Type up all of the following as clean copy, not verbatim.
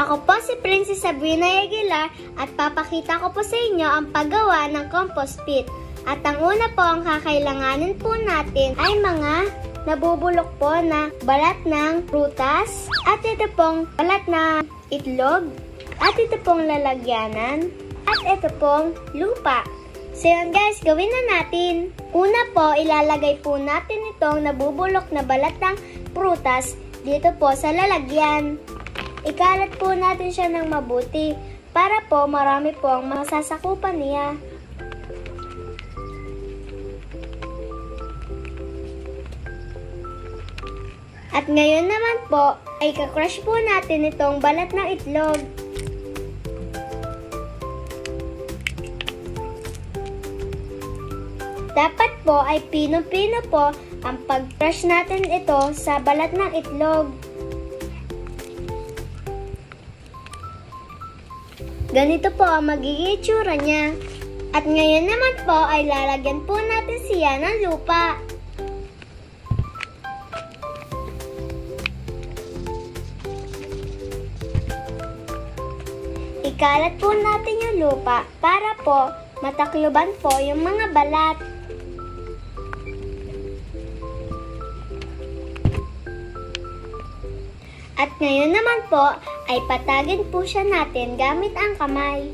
Ako po si Princess Sabrina Aguilar at papakita ko po sa inyo ang paggawa ng compost pit. At ang una po ang kakailanganin po natin ay mga nabubulok po na balat ng prutas at ito pong balat ng itlog at ito pong lalagyanan at ito pong lupa. So yun guys, gawin na natin. Una po, ilalagay po natin itong nabubulok na balat ng prutas dito po sa lalagyan. Ikalat po natin siya ng mabuti para po marami po ang masasakupan niya. At ngayon naman po, ay kakrush po natin itong balat ng itlog. Dapat po ay pino-pino po ang pag-crush natin ito sa balat ng itlog. Ganito po ang magiging itsura niya. At ngayon naman po ay lalagyan po natin siya ng lupa. Ikalat po natin yung lupa para po matakluban po yung mga balat. At ngayon naman po ay patagin po siya natin gamit ang kamay.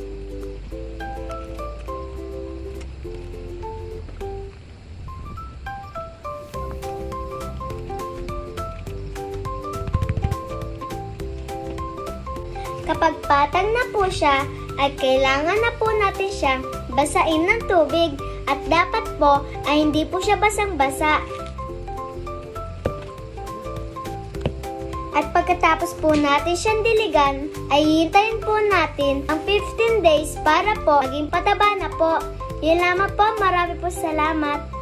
Kapag patag na po siya, ay kailangan na po natin siya basain ng tubig at dapat po ay hindi po siya basang-basa. At pagkatapos po natin siyang diligan, ay hintayin po natin ang 15 days para po maging pataba na po. Yun lamang po, marami po salamat.